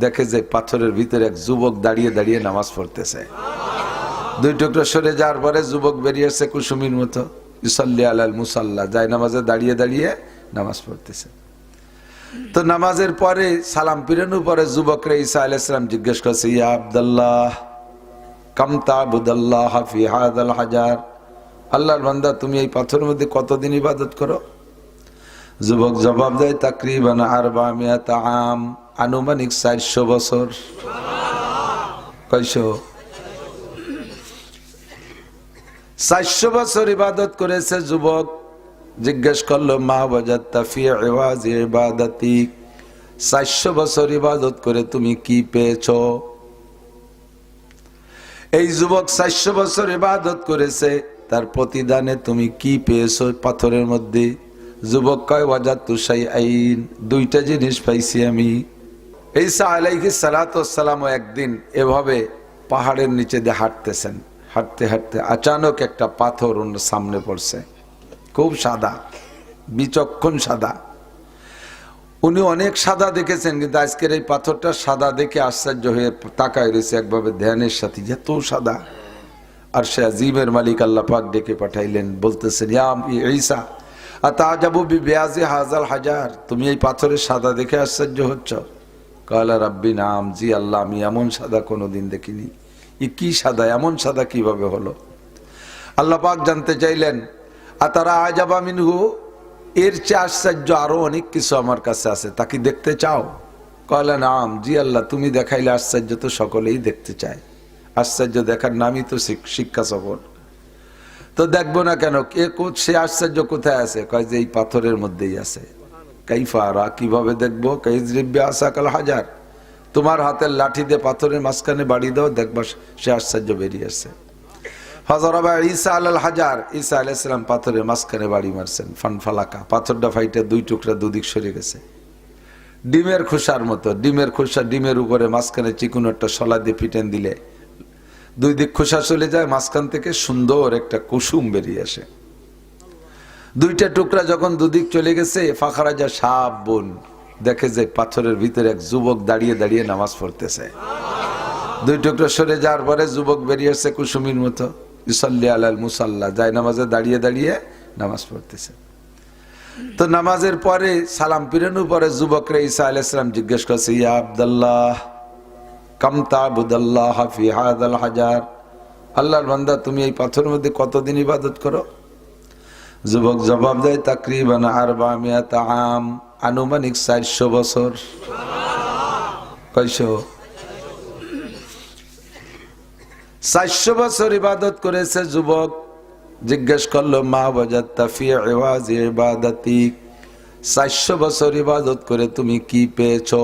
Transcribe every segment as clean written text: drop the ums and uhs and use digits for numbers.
দেখে যে পাথরের ভিতরে এক যুবক দাঁড়িয়ে দাঁড়িয়ে নামাজ পড়তেছে। দুই টুকরো সরে যাওয়ার পরে যুবক বেরিয়ে এসে কুসুমির মতো, ইসল্লি আলাল মুসাল্লা, যায় নামাজে দাঁড়িয়ে দাঁড়িয়ে নামাজ পড়তেছে। তো নামাজের পরে সালাম ফিরানোর পরে যুবকরা ঈসা আলাইহিস সালাম জিজ্ঞেস করছে, ইয়া আব্দুল্লাহ কাম তা'বুদাল্লাহ ফি হাযাল হাজার, আল্লাহর বান্দা তুমি এই পাথরের মধ্যে কতদিন ইবাদত করো? যুবক জবাব দেয়, তাকরিবান 400 আম, আনুমানিক 400 বছর। কয়শো? 400 বছর ইবাদত করেছে যুবক। জিজ্ঞেস করলো, মা ওয়াজাদতা ফি ইওয়াজি ইবাদাতি, 400 বছর ইবাদত করে তুমি কি পেয়েছো? এই যুবক 400 বছর ইবাদত করেছে, তার প্রতিদানে তুমি কি পেয়েছো পাথরের মধ্যে? যুবক কয়, ওয়াজাদতু শাইআইন, দুইটা জিনিস পাইছি আমি। ঈসা আলাইহিস সালাতু ওয়াস সালাম একদিন এভাবে পাহাড়ের নিচে দিয়ে হাঁটতেছেন, হাঁটতে হাঁটতে আচানক একটা পাথর ওনার সামনে পড়ছে, খুব সাদা, বিচক্ষণ সাদা। উনি অনেক সাদা দেখেছেন, কিন্তু আজকের এই পাথরটা সাদা দেখে আশ্চর্য হয়ে তাকায় রয়েছে একভাবে ধ্যানের সাথে, এত সাদা। আর সে আজিমের মালিক আল্লাহ পাক ডেকে পাঠাইলেন, বলতেছেন, ইয়া ঈসা আতাজাবু বিবিয়াজি হাযাল হাজার, তুমি এই পাথরের সাদা দেখে আশ্চর্য হচ্ছ? কালা রাব্বি নাম, জি আল্লাহ, আমি এমন সাদা কোনোদিন দেখিনি। এ কি সাদা, এমন সাদা কিভাবে হলো? আল্লাহ পাক জানতে চাইলেন, আতারা আজাবা মিনহু, এর চেয়ে আশ্চর্য আরো অনেক কিছু আমার কাছে আছে, তা কি দেখতে চাও? কয়লা নাম, জি আল্লাহ, তুমি দেখাইলে আশ্চর্য তো সকলেই দেখতে চায়, আশ্চর্য দেখার নামই তো শিক্ষা সফর। তো দেখবো না কেন? সে আশ্চর্য কোথায় আছে? কয় যে এই পাথরের মধ্যেই আছে। কাইফারা, কিভাবে দেখবো? কাইজরিব্বি আসাকাল হাজার, তোমার হাতের লাঠি দিয়ে পাথরের মাঝখানে বাড়ি দাও, দেখবা সে আশ্চর্য বেরিয়ে আসছে। হযরত ঈসা আলাল হাজার, ঈসা আলাইহিস সালাম পাথরের মাঝখানে বাড়ি মারছেন, ফানফালাকা, পাথরটা ফাইটে দুই টুকরা দুদিক সরে গেছে, ডিমের খোসার মতো। ডিমের খোসা, ডিমের উপরে মাঝখানে চিকুন একটা শলা দিয়ে পিটেন দিলে দুই দিক খোসা চলে যায়, মাঝখান থেকে সুন্দর একটা কুসুম বেরিয়ে আসে। দুইটা টুকরা যখন দুদিক চলে গেছে, ফাখারাজা সাব বোন, দেখে যে পাথরের ভিতরে এক যুবক দাঁড়িয়ে দাঁড়িয়ে নামাজ পড়তেছে। দুই টুকরা সরে যাওয়ার পরে যুবক বেরিয়ে আসছে কুসুমির মতো, ইসল্লি আলাল মুসাল্লা, যায় নামাজে দাঁড়িয়ে দাঁড়িয়ে নামাজ পড়তেছে। তো নামাজের পরে সালাম ফিরানোর পরে যুবকরা ঈসা আলাইহিস সালাম জিজ্ঞেস করছে, ইয়া আব্দুল্লাহ কাম তা'বুদাল্লাহ ফি হাযাল হাজার, আল্লাহর বান্দা তুমি এই পাথরের মধ্যে কতদিন ইবাদত করো? যুবক জবাব দেয়, তাকরিবান 400 আম, আনুমানিক 400 বছর। কয়শো? 400 বছর ইবাদত করেছে যুবক। জিজ্ঞেস করলো, মা ওয়াজাদতা ফি ইওয়াজি ইবাদাতি, 400 বছর ইবাদত করে তুমি কি পেয়েছো?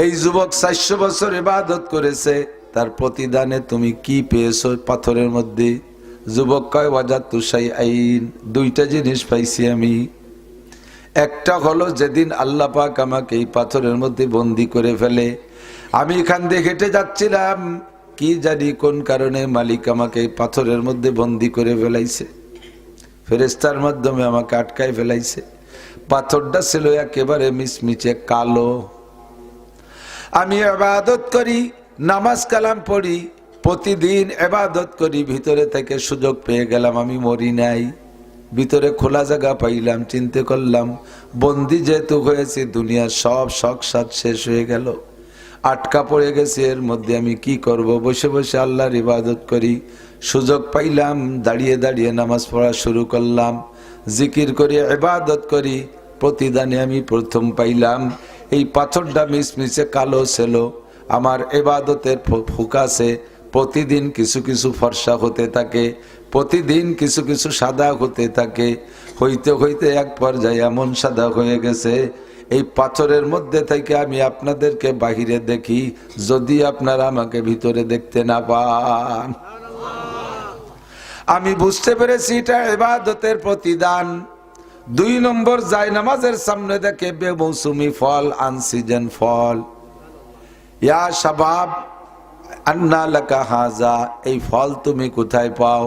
এই যুবক 400 বছর ইবাদত করেছে, তার প্রতিদানে তুমি কি পেয়েছো পাথরের মধ্যে? যুবক কয়, ওয়াজাদতু শাইআইন, দুইটা জিনিস পাইছি আমি। একটা হলো, যেদিন আল্লাহ পাক আমাকে এই পাথরের মধ্যে বন্দি করে ফেলে, আমি এখান দিয়ে হেঁটে যাচ্ছিলাম, কি জানি কোন কারণে মালিক আমাকে এই পাথরের মধ্যে বন্দি করে ফেলাইছে, ফেরেশতার মাধ্যমে আমাকে আটকায় ফেলাইছে। পাথরটা ছিল একেবারে মিচমিচে কালো। আমি ইবাদত করি, নামাজ কালাম পড়ি, প্রতিদিন ইবাদত করি, ভিতরে থেকে সুযোগ পেয়ে গেলাম, আমি মরি নাই, ভিতরে খোলা জায়গা পাইলাম, চিন্তা করলাম বন্দি যেহেতু হয়েছে, দুনিয়ার সব শখ সাদ শেষ হয়ে গেল, আটকা পড়ে গেছে, এর মধ্যে আমি কি করব? বসে বসে আল্লাহর ইবাদত করি, সুযোগ পাইলাম, দাঁড়িয়ে দাঁড়িয়ে নামাজ পড়া শুরু করলাম, জিকির করি, ইবাদত করি, প্রতিদানে আমি প্রথম পাইলাম এই পাথরটা মিচমিচে কালো ছিল। আমার ইবাদতের ফোকাসে প্রতিদিন কিছু কিছু ফর্সা হতে থাকে, প্রতিদিন কিছু কিছু সাদা হতে থাকে, হইতে হইতে এক পর্যায়ে এমন সাদা হয়ে গেছে, এই পাথরের মধ্যে থেকে আমি আপনাদেরকে বাহিরে দেখি, যদি আপনারা আমাকে ভিতরে দেখতে না পান। আমি বুঝতে পেরেছি এটা ইবাদতের প্রতিদান। 2 নম্বর, যায় নামাজের সামনে দেখে বেমৌসুমি ফল, আনসিজন ফল। ইয়া শাবাব আন্না লাকা হাযা, এই ফল তুমি কোথায় পাও?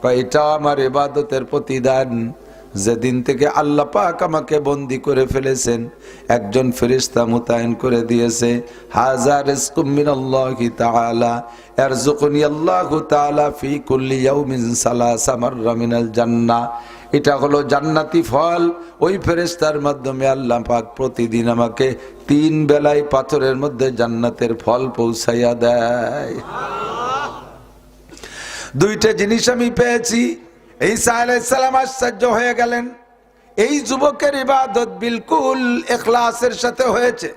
কয়, এটা আমার ইবাদতের প্রতিদান। যেদিন থেকে আল্লাহ পাক আমাকে বন্দী করে ফেলেছেন, একজন ফেরেশতা মোতায়েন করে দিয়েছে। হাযা রিজকুম মিনাল্লাহি তাআলা ইয়ারযুকুনি আল্লাহু তাআলা ফি কুল্লি ইয়াউমিন সালাসা মাররা মিনাল জান্নাহ। এটা হলো জান্নাতি ফল। ওই ফেরেশতার মাধ্যমে আল্লাহ পাক প্রতিদিন আমাকে 3 বেলায় পাথরের মধ্যে জান্নাতের ফল পৌঁছাইয়া দেয়। দুইটা জিনিস আমি পেয়েছি। ঈসা আলাইহিস সালাম আশ্চর্য হয়ে গেলেন। এই যুবকের ইবাদত বিলকুল ইখলাসের সাথে হয়েছে।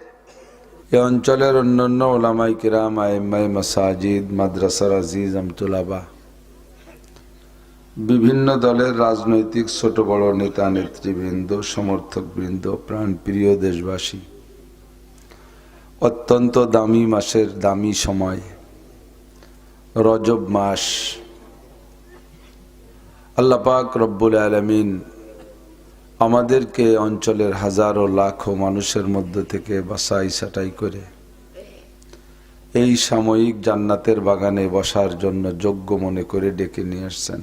এই অঞ্চলের অন্যান্য উলামায়ে কিরাম, আইম্মায়ে মাসাজিদ, মাদ্রাসার আজিজ আমতুলাবা, বিভিন্ন দলের রাজনৈতিক ছোট বড় নেতা নেতৃবৃন্দ, সমর্থকবৃন্দ, প্রাণপ্রিয় দেশবাসী, অত্যন্ত দামি মাসের দামি সময় রজব মাস, আল্লাহ পাক রব্বুল আলামিন আমাদেরকে অঞ্চলের হাজারো লাখো মানুষের মধ্যে থেকে বাছাই ছাঁটাই করে এই সাময়িক জান্নাতের বাগানে বসার জন্য যোগ্য মনে করে ডেকে নিয়ে আসছেন।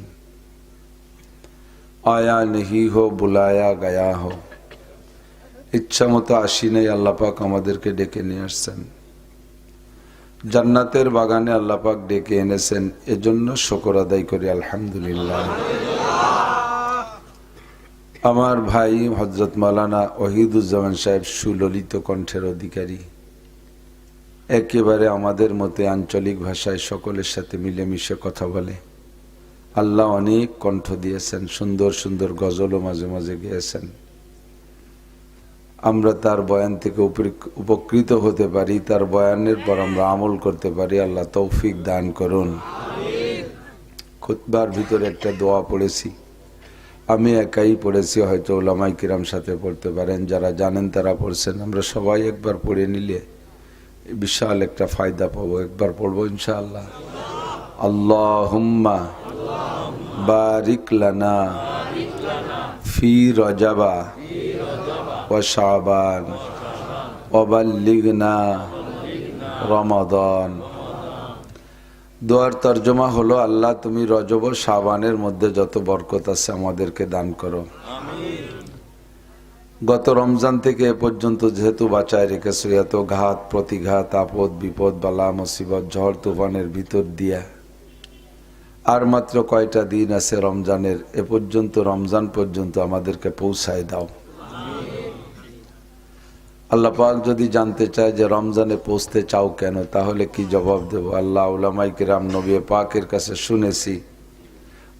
আয়া নেহি হো বুলায়া গায়া হো, ইচ্ছা মতো আসি নেই, আল্লাহ পাক আমাদেরকে ডেকে নিয়ে আসছেন। জান্নাতের বাগানে আল্লাহ পাক ডেকে এনেছেন, এজন্য শুকর আদায় করি আলহামদুলিল্লাহ। আমার ভাই হযরত মাওলানা ওয়াহিদুজ্জামান সাহেব সুললিত কণ্ঠের অধিকারী, একেবারে আমাদের মতে আঞ্চলিক ভাষায় সকলের সাথে মিলেমিশে কথা বলে। আল্লাহ অনেক কণ্ঠ দিয়েছেন, সুন্দর সুন্দর গজলও মাঝে মাঝে গেয়েছেন। আমরা তার বয়ান থেকে উপকৃত হতে পারি, তার বয়ানের পর আমরা আমল করতে পারি। আল্লাহ তৌফিক দান করুন। খুতবার ভিতরে একটা দোয়া পড়েছি, আমি একাই পড়েছি, হয়তো উলামায়ে কিরাম সাথে পড়তে পারেন, যারা জানেন তারা পড়ছেন। আমরা সবাই একবার পড়ে নিলে বিশাল একটা ফায়দা পাবো। একবার পড়বো ইনশাআল্লাহ। আল্লাহুম্মা বারিক লানা ফি রজবা ওয়া শাবান ওয়া বাল্লিগনা রমাদান। দোয়ার তর্জমা হলো, আল্লাহ তুমি রজব ও শাবানের মধ্যে যত বরকত আছে আমাদেরকে দান করো। গত রমজান থেকে এ পর্যন্ত যেহেতু বাঁচায় রেখেছো, এত ঘাত প্রতিঘাত, আপদ বিপদ, বালা মুসিবত, ঝড় তুফানের ভিতর দিয়া আর মাত্র কয়টা দিন আছে রমজানের, এ পর্যন্ত রমজান পর্যন্ত আমাদেরকে পৌঁছায় দাও। আল্লাহ পাক যদি জানতে চায় যে রমজানে পৌঁছতে চাও কেন, তাহলে কি জবাব দেব? আল্লাহ উলামায়ে কিরাম, নবী পাকের কাছে শুনেছি,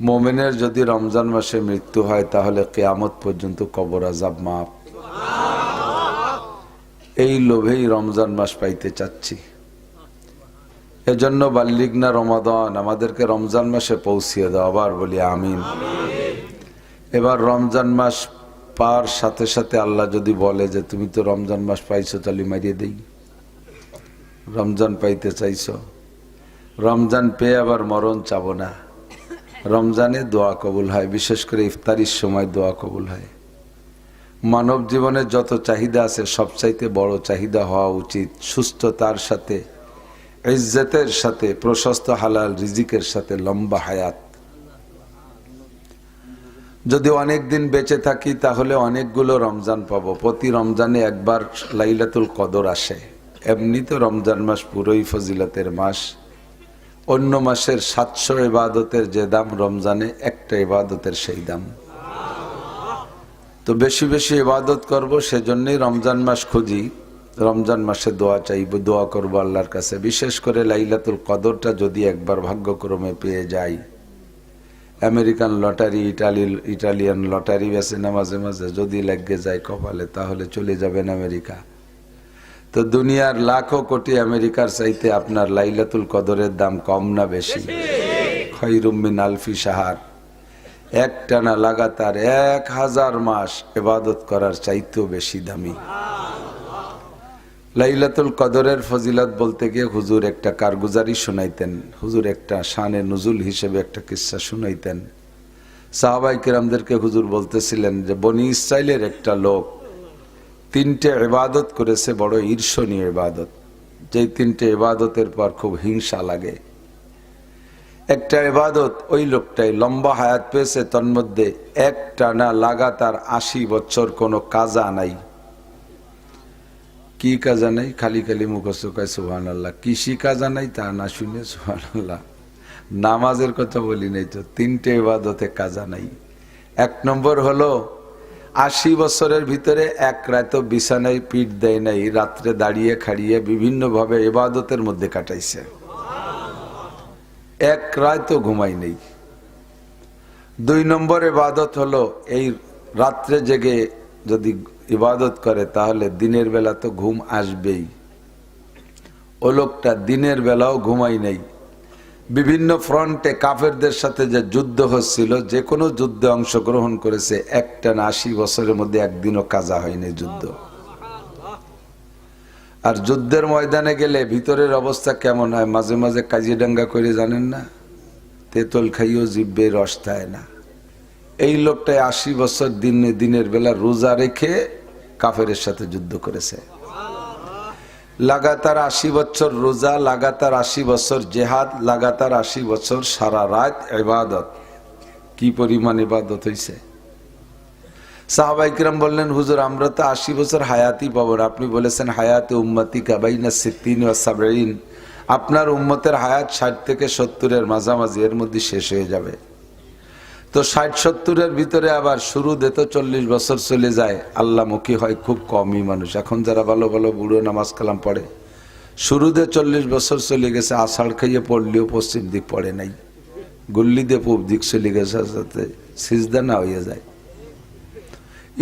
মুমিনের যদি রমজান মাসে মৃত্যু হয় তাহলে কিয়ামত পর্যন্ত কবর আযাব মাফ। এই লোভেই রমজান মাস পাইতে চাচ্ছি। এজন্য বাল্লিগনা রমাদান, আমাদেরকে রমজান মাসে পৌঁছিয়ে দাও। আবার বলি আমিন। এবার রমজান মাস পার সাথে সাথে আল্লাহ যদি বলে যে তুমি তো রমজান মাস পাইছো, তাহলে মারিয়ে দেই। রমজান পাইতে চাইছো, রমজান পেয়ে আবার মরণ চাবো না। রমজানে দোয়া কবুল হয়, বিশেষ করে ইফতারির সময় দোয়া কবুল হয়। মানব জীবনের যত চাহিদা আছে সবচাইতে বড় চাহিদা হওয়া উচিত সুস্থতার সাথে, ইজ্জতের সাথে, প্রশস্ত হালাল রিজিকের সাথে লম্বা হায়াত। যদি অনেক দিন বেঁচে থাকি তাহলে অনেকগুলো রমজান পাবো। প্রতি রমজানে একবার লাইলাতুল কদর আসে। এমনি তো রমজান মাস পুরোই ফজিলতের মাস। অন্য মাসের 700 ইবাদতের যে দাম, রমজানে একটা ইবাদতের সেই দাম। তো বেশি বেশি ইবাদত করব, সেজন্যই রমজান মাস খুঁজি। রমজান মাসে দোয়া চাইব, দোয়া করবো আল্লাহর কাছে। বিশেষ করে লাইলাতুল কদরটা যদি একবার ভাগ্যক্রমে পেয়ে যাই, আমেরিকান লটারি, ইটালিয়ান লটারি আছে না মাঝে মাঝে, যদি লেগে যায় কপালে, তাহলে চলে যাবেন আমেরিকা। তো দুনিয়ার লাখো কোটি আমেরিকার চাইতে আপনার লাইলাতুল কদরের দাম কম না বেশি? খায়রুম মিন আলফি শাহর, একটানা লাগাতার 1000 মাস ইবাদত করার চাইতেও বেশি দামি। লাইলাতুল কদরের ফজিলত বলতে গিয়ে হুজুর একটা কারগুজারি শুনাইতেন। হুজুর একটা শানে নুজুল হিসেবে একটা কিস্সা শুনাইতেন। সাহাবায়ে কিরামদেরকে হুজুর বলতেছিলেন যে বনি ইসরাইলের একটা লোক 3টে ইবাদত করেছে, বড় ঈর্ষণীয় ইবাদত, যেই 3টে ইবাদতের পর খুব হিংসা লাগে। একটা ইবাদত ওই লোকটাই লম্বা হায়াত পেয়েছে, তন্মধ্যে একটানা লাগাতার 80 বছর কোনো কাজা নাই। কি কাজা নাই? খালি খালি মুখস্থ কয় সুবহানাল্লাহ। কৃষি কাজা নাই তা না শুনে সুবহানাল্লাহ। নামাজের কথা বলি নাই তো, 3টে ইবাদতে কাজা নাই। 1 নম্বর হলো 80 বছরের ভিতরে এক রাত বিছানায় পিঠ দেয় নাই, রাত্রে দাঁড়িয়ে খাড়িয়ে বিভিন্ন ভাবে ইবাদতের মধ্যে কাটাইছে। এক রাত ঘুমাই নেই। 2 নম্বর ইবাদত হলো এই রাত্রে জেগে যদি ইবাদত করে তাহলে দিনের বেলা তো ঘুম আসবেই। ও লোকটা দিনের বেলাও ঘুমাই নাই। বিভিন্ন ফ্রন্টে কাফেরদের সাথে যে যুদ্ধ হচ্ছিল, যে কোনো যুদ্ধে অংশগ্রহণ করেছে। একটানা 80 বছরের মধ্যে একদিনও কাজা হয়নি যুদ্ধ। আর যুদ্ধের ময়দানে গেলে ভিতরের অবস্থা কেমন হয়? মাঝে মাঝে কাজিডাঙ্গা করে, জানেন না, তেতল খাইও জিব্বে রস থায় না। এই লোকটাই 80 বছর দিনের বেলা রোজা রেখে কাফেরের সাথে যুদ্ধ করেছে। লাগাতার 80 বছর রোজা, লাগাতার 80 বছর জেহাদ, লাগাতার 80 বছর সারা রাত ইবাদত। কি পরিমাণ ইবাদত হয়েছে! সাহাবায়ে কিরাম বললেন, হুজুর আমরা তো 80 বছর হায়াতি পাবো না। আপনি বলেছেন হায়াতে উম্মতি কা বাইনা 60 ওয়া 70। আপনার উম্মতের হায়াত 60 থেকে 70-এর মাঝামাঝি, এর মধ্যে শেষ হয়ে যাবে। তো 60-70-এর ভিতরে আবার শুরুতে তো 40 বছর চলে যায়। আল্লাহমুখী হয় খুব কমই মানুষ। এখন যারা ভালো ভালো বুড়ো নামাজ কালাম পড়ে, শুরুতে 40 বছর চলে গেছে, আষাঢ় খাইয়ে পড়লেও পশ্চিম দিক পড়ে নাই, গুল্লি দিয়ে পূব দিক চলে গেছে, সাথে সিজদা না হয়ে যায়।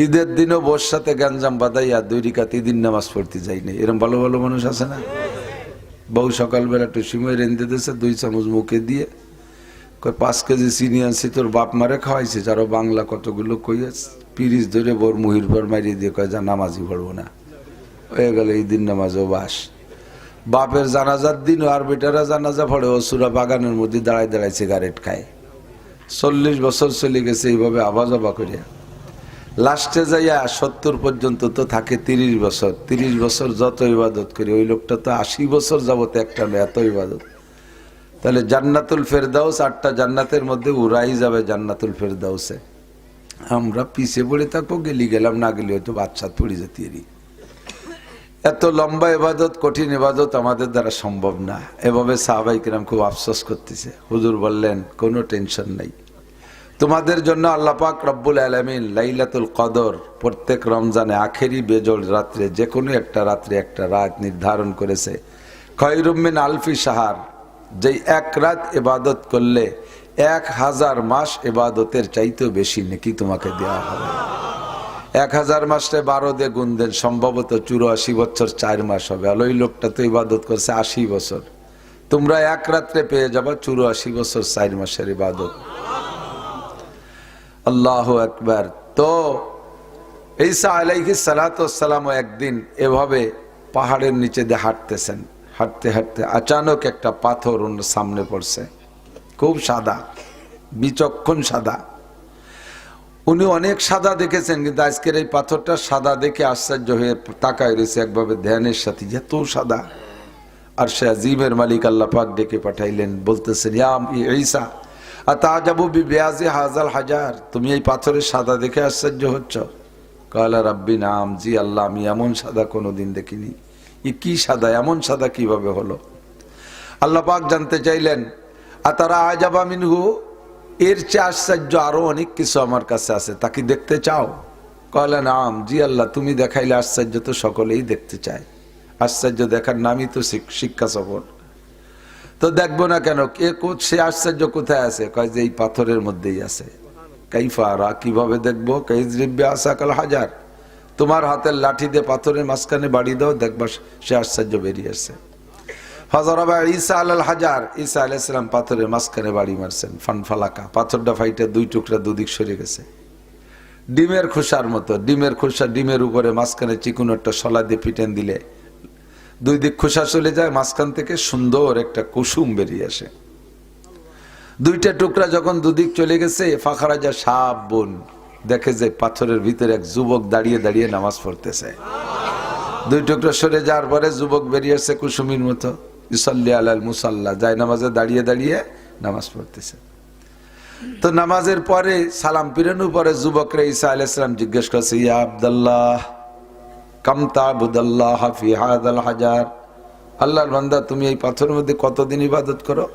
ঈদের দিনও বোর সাথে গ্যাঞ্জাম বাঁধাইয়া 2 রাকাত ঈদের নামাজ পড়তে যাই নাই। এরকম ভালো ভালো মানুষ আছে না? বউ সকালবেলা একটু সিময় রেঁধে দিয়েছে, 2 চামচ মুখে দিয়ে কয় 5 কেজি চিনি আনছি, তোর বাপ মারে খাওয়াইছে। আরো বাংলা কতগুলো কইয়া পিরিচ ধরে বোর মুহির পর মারিয়ে দিয়ে কয় যা নামাজই পড়বো না। হয়ে গেল ঈদের নামাজও বাস। বাপের জানাজার দিন আর বেটারা জানাজা পড়ে, ও সুরা বাগানের মধ্যে দাঁড়ায় দাঁড়ায় সিগারেট খায়। 40 বছর চলে গেছে এইভাবে আওয়াজ আবা করিয়া। লাস্টে যাইয়া 70 পর্যন্ত তো থাকে 30 বছর। 30 বছর যত ইবাদত করি, ওই লোকটা তো 80 বছর যাবত একটা এত ইবাদত। তাহলে জান্নাতুল ফেরদাউস 8টা জান্নাতের মধ্যে উড়াই যাবে জান্নাতুল ফেরদাউসে। আমরা পিছিয়ে পড়ে থাকবো, গেলাম, না গেলে হয়তো বাচ্চা পড়ে যেতে। এত লম্বা ইবাদত, কঠিন ইবাদত আমাদের দ্বারা সম্ভব না। এভাবে সাহাবায়ে কিরাম খুব আফসোস করতেছে। হুজুর বললেন, কোনো টেনশন নাই, তোমাদের জন্য আল্লাহ পাক রব্বুল আলামিন লাইলাতুল কদর প্রত্যেক রমজানে আখেরি বেজোড় রাত্রে, যে কোনো একটা রাত্রে একটা রাত নির্ধারণ করেছে। খায়রুম মিন আলফি শাহর, যেই এক রাত ইবাদত করলে 1000 মাস ইবাদতের চাইতেও বেশি নেকি তোমাকে দেওয়া হবে। 1000 মাসে 12 দিয়ে গুণ দেন, সম্ভবত 84 বছর 4 মাস হবে। আর ওই লোকটা তো ইবাদত করছে 80 বছর। তোমরা এক রাত্রে পেয়ে যাবা 84 বছর 4 মাসের ইবাদত। আল্লাহু আকবার। তো ঈসা আলাইহিস সালাতু ওয়াস সালাম একদিন এভাবে পাহাড়ের নিচে দিয়ে হাঁটতেছেন। হাঁটতে হাঁটতে আচানক একটা পাথর ওনার সামনে পড়ছে, খুব সাদা, বিচক্ষণ সাদা। উনি অনেক সাদা দেখেছেন, কিন্তু আজকের এই পাথরটা সাদা দেখে আশ্চর্য হয়ে তাকায় রয়েছে একভাবে ধ্যানের সাথে, এত সাদা। আর সে আজিমের মালিক আল্লাহ পাক ডেকে পাঠাইলেন, বলতেছেন, ইয়া ঈসা আতাজাবু বিবিয়াজি হাযাল হাজার, তুমি এই পাথরের সাদা দেখে আশ্চর্য হচ্ছ? কালা রাব্বি নাম, জি আল্লাহ, আমি এমন সাদা কোনোদিন দেখিনি। এ কি সাদা, এমন সাদা কিভাবে হলো? আল্লাহ পাক জানতে চাইলেন, আতারা আজাবা মিনহু, এর চেয়ে আশ্চর্য আরো অনেক কিছু আমার কাছে আছে, তাকে দেখতে চাও? কালা নাম, জি আল্লাহ, তুমি দেখাইলে আশ্চর্য তো সকলেই দেখতে চায়। আশ্চর্য দেখার নামই তো শিক্ষা সফর। তো দেখবো না কেন? সে আশ্চর্য কোথায় আছে? কয় যে এই পাথরের মধ্যেই আছে। কাইফারা, কিভাবে দেখবো? কাইজরিব্বে আসাকাল হাজার, তোমার হাতের লাঠি দিয়ে পাথরের মাঝখানে বাড়ি দাও, দেখবা সে আশ্চর্য বেরিয়ে আসছে। হযরত ঈসা আলাল হাজার, ঈসা আলাইহিস সালাম পাথরের মাঝখানে বাড়ি মারছেন, ফানফালাকা, পাথরটা ফাইটে 2 টুকরা দুদিক সরে গেছে, ডিমের খোসার মতো। ডিমের খোসা, ডিমের উপরে মাঝখানে চিকুন একটা শলা দিয়ে পিটেন দিলে 2 দিক খোসা চলে যায়, মাঝখান থেকে সুন্দর একটা কুসুম বেরিয়ে আসে। 2টা টুকরা যখন 2 দিক চলে গেছে, ফাখারাজা সাব বোন, দেখে যে পাথরের ভিতরে এক যুবক দাঁড়িয়ে দাঁড়িয়ে নামাজ পড়তেছে। 2 টুকরা সরে যাওয়ার পরে যুবক বেরিয়ে আসছে কুসুমির মতো, ইসল্লি আলাল মুসাল্লা, যায় নামাজে দাঁড়িয়ে দাঁড়িয়ে নামাজ পড়তেছে। তো নামাজের পরে সালাম ফিরানোর পরে যুবকরা ঈসা আলাইহিস সালাম জিজ্ঞেস করছে, ইয়া আব্দুল্লাহ কাম তা'বুদাল্লাহ ফি হাযাল হাজার, আল্লাহর বান্দা তুমি এই পাথরের মধ্যে কতদিন ইবাদত করো?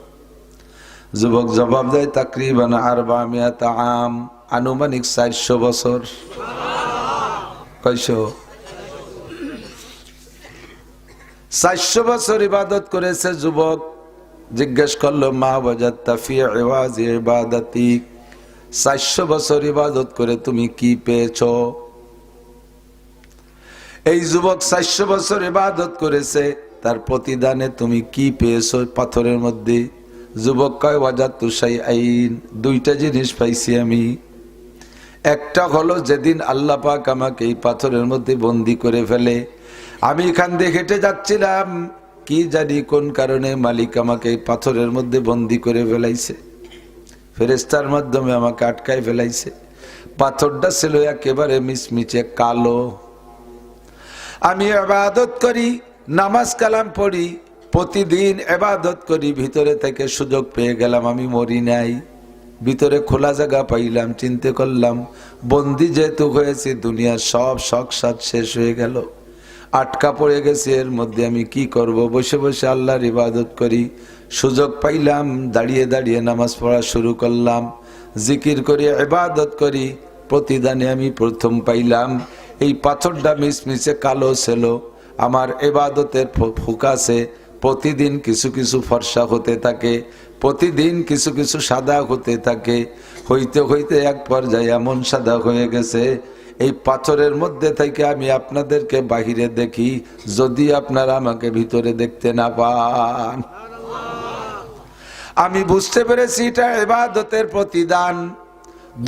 যুবক জবাব দেয়, তাকরিবান 400 আম, আনুমানিক 400 বছর। কয়শো? 400 বছর ইবাদত করেছে। যুবক জিজ্ঞেস করলো, মা ওয়াজাদতা ফি ইওয়াজি ইবাদাতিক, 400 বছর ইবাদত করে তুমি কি পেয়েছো? এই যুবক 400 বছর ইবাদত করেছে, তার প্রতিদানে তুমি কি পেয়েছো পাথরের মধ্যে? যুবক কয়, ওয়াজাদতু শাইআইন, দুইটা জিনিস পাইছি আমি। একটা হলো যেদিন আল্লাহ পাক আমাকে এই পাথরের মধ্যে বন্দি করে ফেলে, আমি এখান দিয়ে হেঁটে যাচ্ছিলাম, কি জানি কোন কারণে মালিক আমাকে এই পাথরের মধ্যে বন্দি করে ফেলাইছে, ফেরেশতার মাধ্যমে আমাকে আটকায় ফেলাইছে। পাথরটা ছিল একেবারে মিচমিচে কালো। আমি ইবাদত করি, নামাজ কালাম পড়ি, প্রতিদিন ইবাদত করি, ভিতরে থেকে সুযোগ পেয়ে গেলাম, আমি মরি নাই, ভিতরে খোলা জায়গা পাইলাম, চিন্তা করলাম বন্দি যেহেতু হয়েছে, দুনিয়ার সব শখ সাদ শেষ হয়ে গেল, আটকা পড়ে গেছে, এর মধ্যে আমি কি করব? বসে বসে আল্লাহর ইবাদত করি, সুযোগ পাইলাম, দাঁড়িয়ে দাঁড়িয়ে নামাজ পড়া শুরু করলাম, জিকির করি, ইবাদত করি, প্রতিদানে আমি প্রথম পাইলাম এই পাথরটা মিচমিচে কালো ছিল। আমার ইবাদতের ফোকাসে প্রতিদিন কিছু কিছু ফর্সা হতে থাকে, প্রতিদিন কিছু কিছু সাদা হতে থাকে, হইতে হইতে এক পর্যায়ে এমন সাদা হয়ে গেছে, এই পাথরের মধ্যে থেকে আমি আপনাদেরকে বাহিরে দেখি, যদি আপনারা আমাকে ভিতরে দেখতে না পান। আমি বুঝতে পেরেছি এটা ইবাদতের প্রতিদান।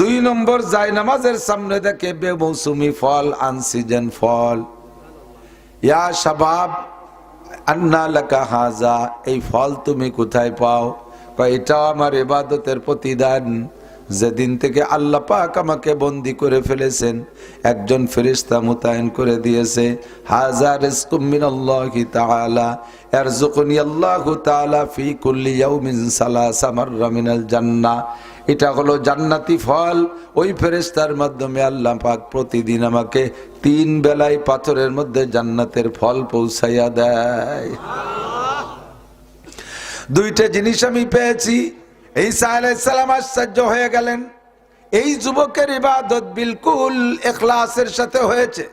2 নম্বর, জায়নামাজের সামনে দেখে বেমৌসুমি ফল, আনসিজন ফল। ইয়া শাবাব আন্না লাকা হাজা, এই ফল তুমি কোথায় পাও? এটাও আমার ইবাদতের প্রতিদান। যেদিন থেকে আল্লাহ পাক আমাকে বন্দি করে ফেলেছেন, একজন ফেরেশতা মোতায়েন করে দিয়েছে, হাজা রিজকুম মিনাল্লাহি তাআলা ইয়ারযুকুনি আল্লাহু তাআলা ফি কুল্লি ইয়াউমিন 3 মাররা মিনাল জান্নাহ। এটা হলো জান্নাতি ফল। ওই ফেরেশতার মাধ্যমে আল্লাহ পাক প্রতিদিন আমাকে 3 বেলায় পাথরের মধ্যে জান্নাতের ফল পৌঁছাইয়া দেয়। দুইটা জিনিস আমি পেয়েছি। ঈসা আলাইহিস সালাম আশ্চর্য হয়ে গেলেন, এই যুবকের ইবাদত বিলকুল ইখলাসের সাথে হয়েছে।